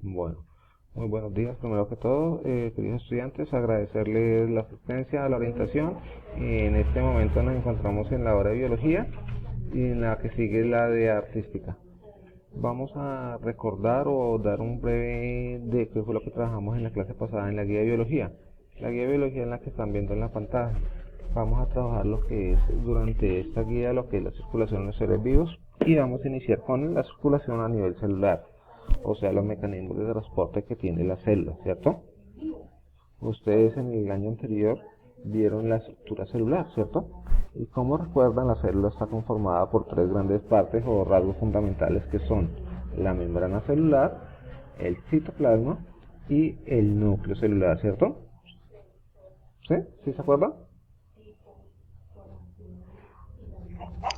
Bueno, muy buenos días. Primero que todo, queridos estudiantes, agradecerles la asistencia, la orientación. En este momento nos encontramos en la hora de biología y en la que sigue la de artística. Vamos a recordar o dar un breve de qué fue lo que trabajamos en la clase pasada en la guía de biología. La guía de biología es la que están viendo en la pantalla. Vamos a trabajar lo que es durante esta guía, lo que es la circulación de los seres vivos, y vamos a iniciar con la circulación a nivel celular, o sea, los mecanismos de transporte que tiene la célula, ¿cierto? Ustedes en el año anterior vieron la estructura celular, ¿cierto? Y como recuerdan, la célula está conformada por tres grandes partes o rasgos fundamentales que son la membrana celular, el citoplasma y el núcleo celular, ¿cierto? ¿Sí? ¿Sí se acuerdan?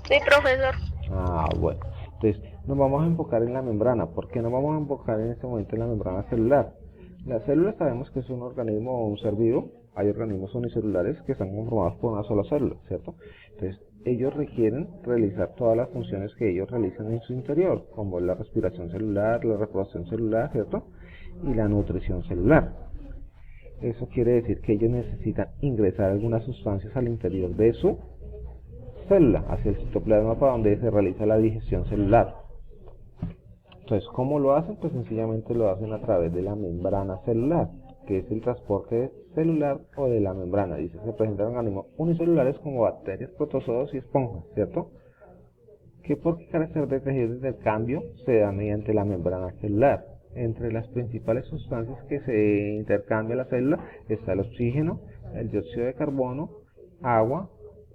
Sí, profesor. Bueno. Entonces, nos vamos a enfocar en la membrana. ¿Por qué nos vamos a enfocar en este momento en la membrana celular? La célula sabemos que es un organismo o un ser vivo. Hay organismos unicelulares que están conformados por una sola célula, ¿cierto? Entonces, ellos requieren realizar todas las funciones que ellos realizan en su interior, como la respiración celular, la reproducción celular, ¿cierto? Y la nutrición celular. Eso quiere decir que ellos necesitan ingresar algunas sustancias al interior de su célula, hacia el citoplasma, para donde se realiza la digestión celular. Entonces, ¿cómo lo hacen? Pues sencillamente lo hacen a través de la membrana celular, que es el transporte celular o de la membrana. Dice, se presentan organismos unicelulares como bacterias, protozoos y esponjas, ¿cierto? Que por carácter de tejidos de intercambio se da mediante la membrana celular. Entre las principales sustancias que se intercambia la célula está el oxígeno, el dióxido de carbono, agua,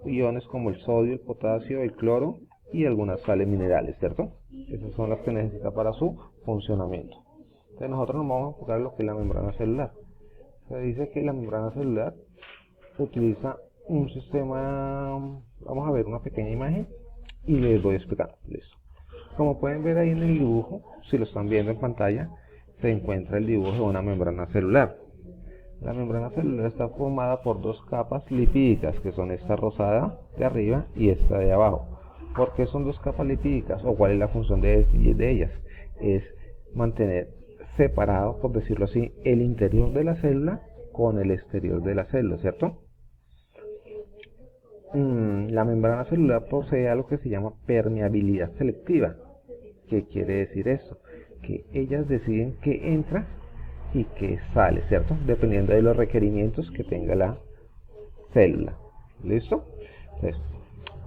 iones como el sodio, el potasio, el cloro y algunas sales minerales, ¿cierto? Esas son las que necesita para su funcionamiento. Entonces nosotros nos vamos a enfocar en lo que es la membrana celular. Se dice que la membrana celular utiliza un sistema, vamos a ver una pequeña imagen y les voy explicando. Listo. Como pueden ver ahí en el dibujo, si lo están viendo en pantalla, se encuentra el dibujo de una membrana celular. La membrana celular está formada por dos capas lipídicas, que son esta rosada de arriba y esta de abajo. ¿Por qué son dos capas lipídicas o cuál es la función de ellas? Es mantener separado, por decirlo así, el interior de la célula con el exterior de la célula, ¿cierto? La membrana celular posee algo que se llama permeabilidad selectiva. ¿Qué quiere decir eso? Que ellas deciden qué entra y qué sale, ¿cierto? Dependiendo de los requerimientos que tenga la célula. ¿Listo? Entonces,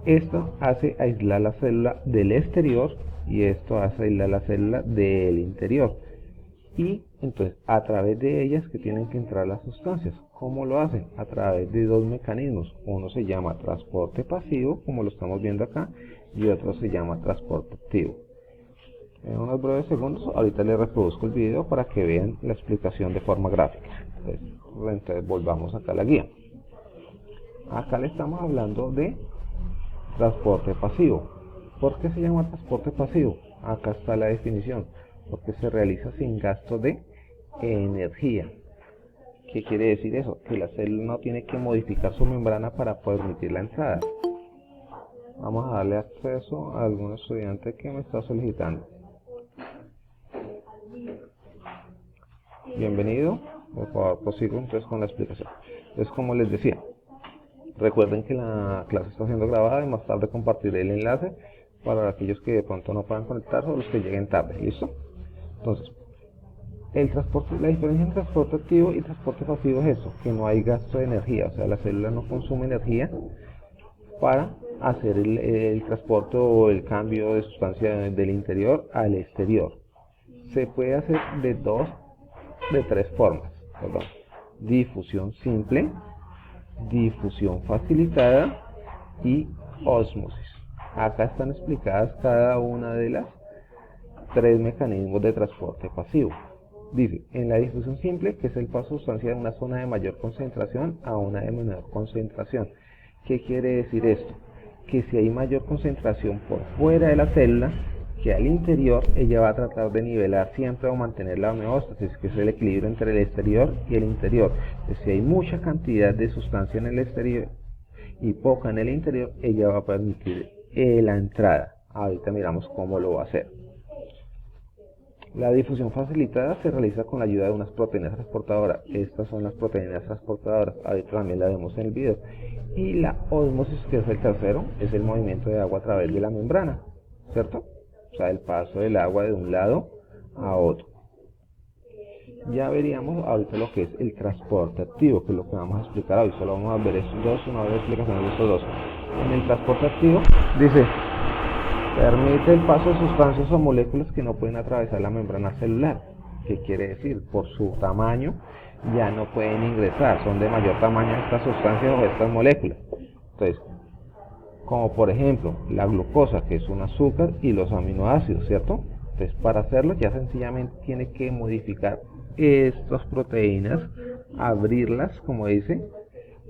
esto hace aislar la célula del exterior y esto hace aislar la célula del interior. Y entonces, a través de ellas que tienen que entrar las sustancias. ¿Cómo lo hacen? A través de dos mecanismos. Uno se llama transporte pasivo, como lo estamos viendo acá, y otro se llama transporte activo. En unos breves segundos, ahorita les reproduzco el video para que vean la explicación de forma gráfica. Entonces volvamos acá a la guía. Acá le estamos hablando de transporte pasivo. ¿Por qué se llama transporte pasivo? Acá está la definición. Porque se realiza sin gasto de energía. ¿Qué quiere decir eso? Que la célula no tiene que modificar su membrana para permitir la entrada. Vamos a darle acceso a algún estudiante que me está solicitando. Bienvenido. Por favor, prosigo entonces con la explicación. Entonces, como les decía, recuerden que la clase está siendo grabada y más tarde compartiré el enlace para aquellos que de pronto no puedan conectarse o los que lleguen tarde. ¿Listo? Entonces, la diferencia entre transporte activo y transporte pasivo es eso, que no hay gasto de energía, o sea, la célula no consume energía para hacer el transporte o el cambio de sustancia del interior al exterior. Se puede hacer de tres formas, perdón. Difusión simple, difusión facilitada y ósmosis. Acá están explicadas cada una de las tres mecanismos de transporte pasivo. Dice, en la difusión simple, que es el paso de sustancia de una zona de mayor concentración a una de menor concentración. ¿Qué quiere decir esto? Que si hay mayor concentración por fuera de la célula que al interior, ella va a tratar de nivelar siempre o mantener la homeostasis, que es el equilibrio entre el exterior y el interior. Entonces, si hay mucha cantidad de sustancia en el exterior y poca en el interior, ella va a permitir la entrada. Ahorita miramos cómo lo va a hacer. La difusión facilitada se realiza con la ayuda de unas proteínas transportadoras. Estas son las proteínas transportadoras. Ahorita también la vemos en el video. Y la ósmosis, que es el tercero, es el movimiento de agua a través de la membrana, ¿cierto? O sea, el paso del agua de un lado a otro. Ya veríamos ahorita lo que es el transporte activo, que es lo que vamos a explicar hoy. Solo vamos a ver estos dos, una breve explicación de estos dos. En el transporte activo dice: permite el paso de sustancias o moléculas que no pueden atravesar la membrana celular. ¿Qué quiere decir? Por su tamaño ya no pueden ingresar, son de mayor tamaño estas sustancias o estas moléculas. Entonces, como por ejemplo la glucosa, que es un azúcar, y los aminoácidos, ¿cierto? Entonces, para hacerlo ya sencillamente tiene que modificar estas proteínas, abrirlas, como dice,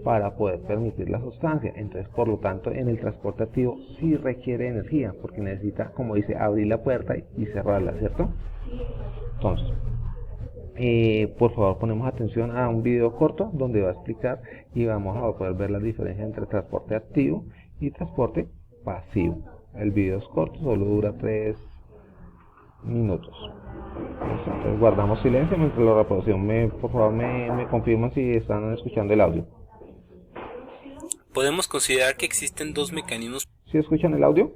para poder permitir la sustancia. Entonces, por lo tanto, en el transporte activo sí requiere energía, porque necesita, como dice, abrir la puerta y cerrarla, ¿cierto? Entonces, por favor, ponemos atención a un video corto donde va a explicar y vamos a poder ver las diferencias entre transporte activo y transporte pasivo. El video es corto, solo dura 3 minutos. Entonces, guardamos silencio mientras la reproducción por favor me confirman si están escuchando el audio. Podemos considerar que existen dos mecanismos. ¿Sí escuchan el audio?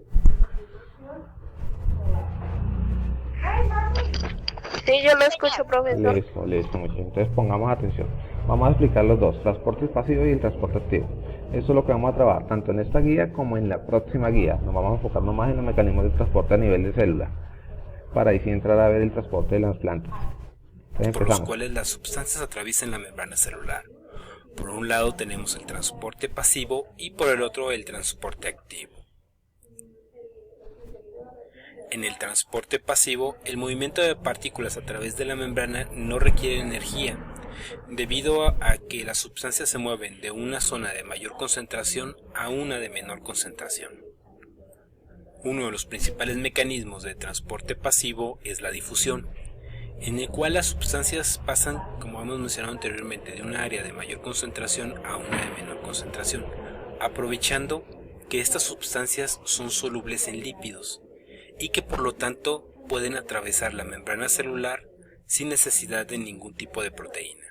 Sí, yo lo escucho, profesor. Listo, muchachos. Entonces pongamos atención. Vamos a explicar los dos, transporte pasivo y el transporte activo. Eso es lo que vamos a trabajar tanto en esta guía como en la próxima guía. Nos vamos a enfocar más en los mecanismos de transporte a nivel de célula, para ahí sí entrar a ver el transporte de las plantas. Entonces, por los cuales las sustancias atraviesan la membrana celular. Por un lado tenemos el transporte pasivo y por el otro el transporte activo. En el transporte pasivo, el movimiento de partículas a través de la membrana no requiere energía, debido a que las sustancias se mueven de una zona de mayor concentración a una de menor concentración. Uno de los principales mecanismos de transporte pasivo es la difusión, en el cual las sustancias pasan, como hemos mencionado anteriormente, de un área de mayor concentración a una de menor concentración, aprovechando que estas sustancias son solubles en lípidos y que por lo tanto pueden atravesar la membrana celular sin necesidad de ningún tipo de proteína.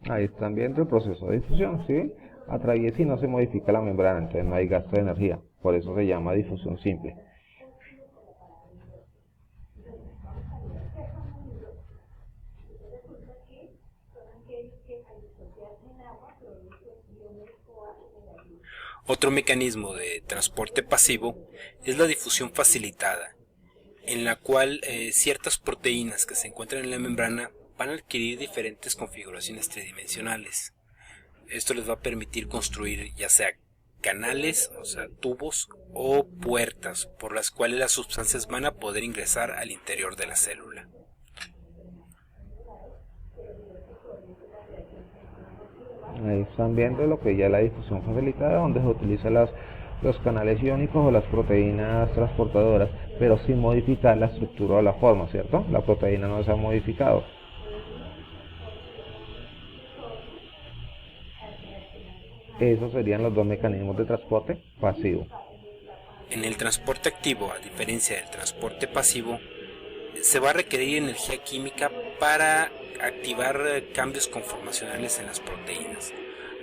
Ahí están viendo el proceso de difusión, ¿sí? Atraviesa y no se modifica la membrana, entonces no hay gasto de energía. Por eso se llama difusión simple. Otro mecanismo de transporte pasivo es la difusión facilitada, en la cual ciertas proteínas que se encuentran en la membrana van a adquirir diferentes configuraciones tridimensionales. Esto les va a permitir construir ya sea canales, o sea, tubos o puertas por las cuales las sustancias van a poder ingresar al interior de la célula. Ahí están viendo lo que ya es la difusión facilitada, donde se utilizan los canales iónicos o las proteínas transportadoras, pero sin modificar la estructura o la forma, ¿cierto? La proteína no se ha modificado. Esos serían los dos mecanismos de transporte pasivo. En el transporte activo, a diferencia del transporte pasivo, se va a requerir energía química para activar cambios conformacionales en las proteínas,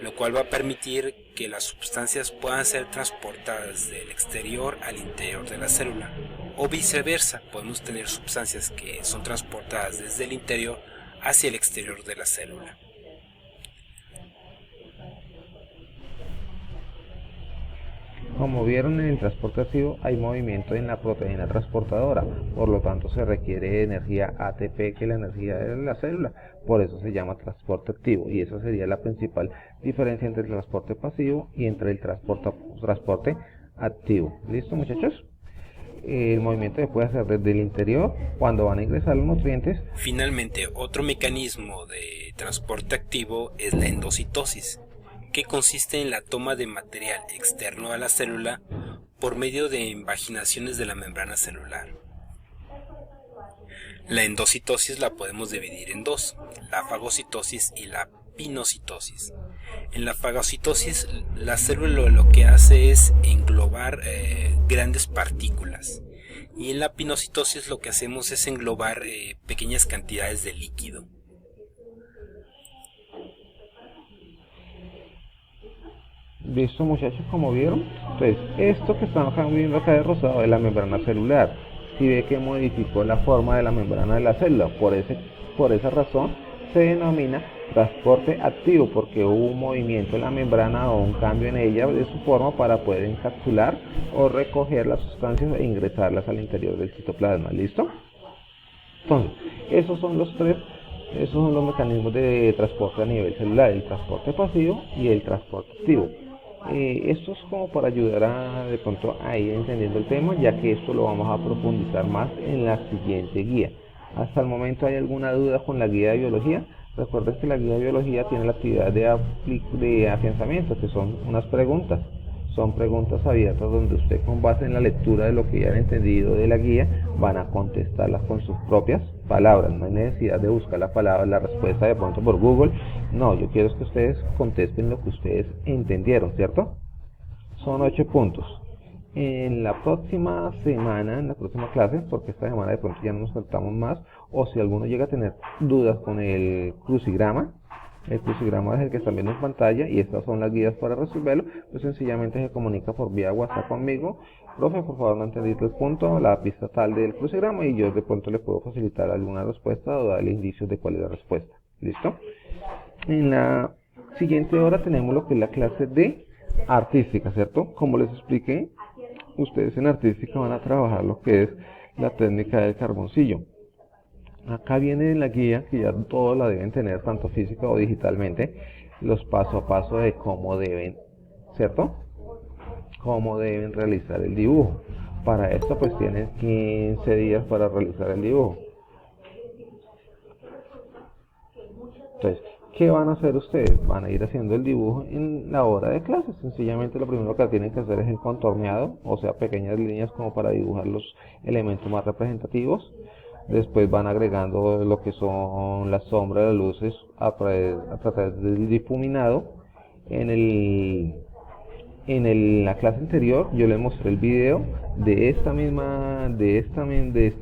lo cual va a permitir que las sustancias puedan ser transportadas del exterior al interior de la célula, o viceversa. Podemos tener sustancias que son transportadas desde el interior hacia el exterior de la célula. Como vieron, en el transporte activo hay movimiento en la proteína transportadora, por lo tanto se requiere energía ATP, que es la energía de la célula, por eso se llama transporte activo, y esa sería la principal diferencia entre el transporte pasivo y entre el transporte activo. ¿Listo, muchachos? El movimiento se puede hacer desde el interior cuando van a ingresar los nutrientes. Finalmente, otro mecanismo de transporte activo es la endocitosis, que consiste en la toma de material externo a la célula por medio de invaginaciones de la membrana celular. La endocitosis la podemos dividir en dos, la fagocitosis y la pinocitosis. En la fagocitosis, la célula lo que hace es englobar grandes partículas. Y en la pinocitosis lo que hacemos es englobar pequeñas cantidades de líquido. Listo, muchachos, como vieron. Entonces, esto que estamos viendo acá de rosado es la membrana celular. Si ve que modificó la forma de la membrana de la célula, por esa razón se denomina transporte activo, porque hubo un movimiento en la membrana o un cambio en ella de su forma para poder encapsular o recoger las sustancias e ingresarlas al interior del citoplasma. ¿Listo? Entonces, esos son los mecanismos de transporte a nivel celular: el transporte pasivo y el transporte activo. Esto es como para ayudar de pronto a ir entendiendo el tema, ya que esto lo vamos a profundizar más en la siguiente guía. Hasta el momento, ¿hay alguna duda con la guía de biología? Recuerden que la guía de biología tiene la actividad de afianzamiento, que son unas preguntas. Son preguntas abiertas donde usted, con base en la lectura de lo que ya han entendido de la guía, van a contestarlas con sus propias palabras. No hay necesidad de buscar la respuesta de pronto por Google. No, yo quiero que ustedes contesten lo que ustedes entendieron, ¿cierto? Son 8 puntos. En la próxima semana, en la próxima clase, porque esta semana de pronto ya no nos saltamos más, o si alguno llega a tener dudas con el crucigrama es el que están viendo en pantalla, y estas son las guías para resolverlo, pues sencillamente se comunica por vía WhatsApp conmigo: profe, por favor, no entendí el punto, la pista tal del crucigrama, y yo de pronto le puedo facilitar alguna respuesta o darle indicios de cuál es la respuesta. ¿Listo? En la siguiente hora tenemos lo que es la clase de artística, ¿cierto? Como les expliqué, ustedes en artística van a trabajar lo que es la técnica del carboncillo. Acá viene en la guía, que ya todos la deben tener, tanto física o digitalmente, los paso a paso de cómo deben, ¿cierto? Cómo deben realizar el dibujo. Para esto pues tienen 15 días para realizar el dibujo. Entonces, ¿qué van a hacer ustedes? Van a ir haciendo el dibujo en la hora de clase. Sencillamente lo primero que tienen que hacer es el contorneado, o sea, pequeñas líneas como para dibujar los elementos más representativos. Después van agregando lo que son las sombras, las luces a través del difuminado. En la clase anterior yo les mostré el video de este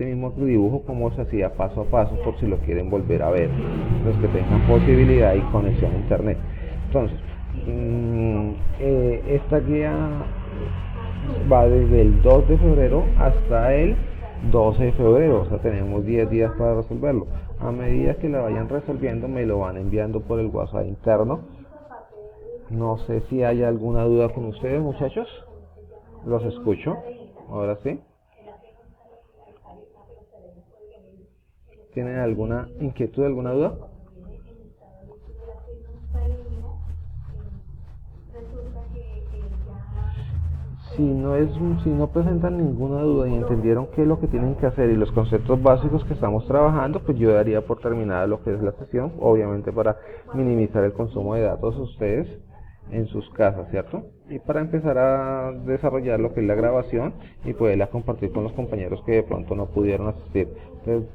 mismo dibujo, cómo se hacía paso a paso, por si lo quieren volver a ver, los que tengan posibilidad y conexión a internet. Entonces, esta guía va desde el 2 de febrero hasta el 12 de febrero, o sea, tenemos 10 días para resolverlo. A medida que la vayan resolviendo, me lo van enviando por el WhatsApp interno. No sé si hay alguna duda con ustedes, muchachos. Los escucho. Ahora sí. ¿Tienen alguna inquietud, alguna duda? Si no presentan ninguna duda y entendieron qué es lo que tienen que hacer y los conceptos básicos que estamos trabajando, pues yo daría por terminada lo que es la sesión, obviamente para minimizar el consumo de datos a ustedes en sus casas, ¿cierto? Y para empezar a desarrollar lo que es la grabación y poderla compartir con los compañeros que de pronto no pudieron asistir. Entonces,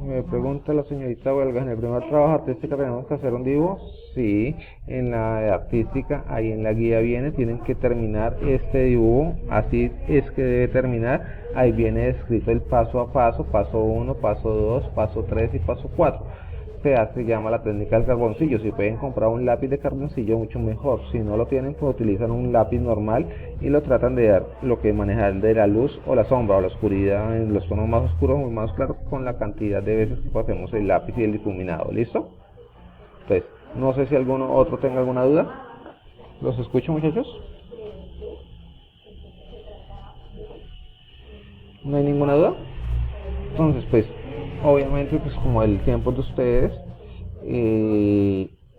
me pregunta la señorita Huelga: ¿en el primer trabajo artística tenemos que hacer un dibujo? Sí, en la de artística, ahí en la guía viene, tienen que terminar este dibujo, así es que debe terminar. Ahí viene escrito el paso a paso: paso 1, paso 2, paso 3 y paso 4. Se llama la técnica del carboncillo. Si pueden comprar un lápiz de carboncillo, mucho mejor. Si no lo tienen, pues utilizan un lápiz normal y lo tratan de dar lo que manejar de la luz o la sombra o la oscuridad en los tonos más oscuros o más claros, con la cantidad de veces que pasemos el lápiz y el difuminado. ¿Listo? Entonces, no sé si alguno otro tenga alguna duda. ¿Los escucho, muchachos? ¿No hay ninguna duda? Entonces, pues obviamente, pues como el tiempo de ustedes,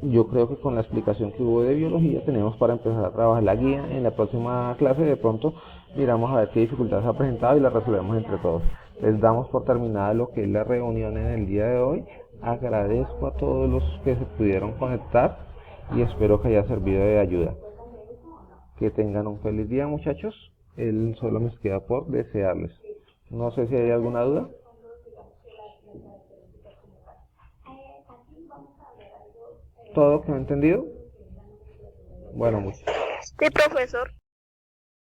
yo creo que con la explicación que hubo de biología tenemos para empezar a trabajar la guía. En la próxima clase de pronto miramos a ver qué dificultades ha presentado y las resolvemos entre todos. Les damos por terminada lo que es la reunión en el día de hoy. Agradezco a todos los que se pudieron conectar y espero que haya servido de ayuda. Que tengan un feliz día, muchachos. Solo me queda por desearles. No sé si hay alguna duda. ¿Todo quedó entendido? Bueno, muchachos. Sí, profesor.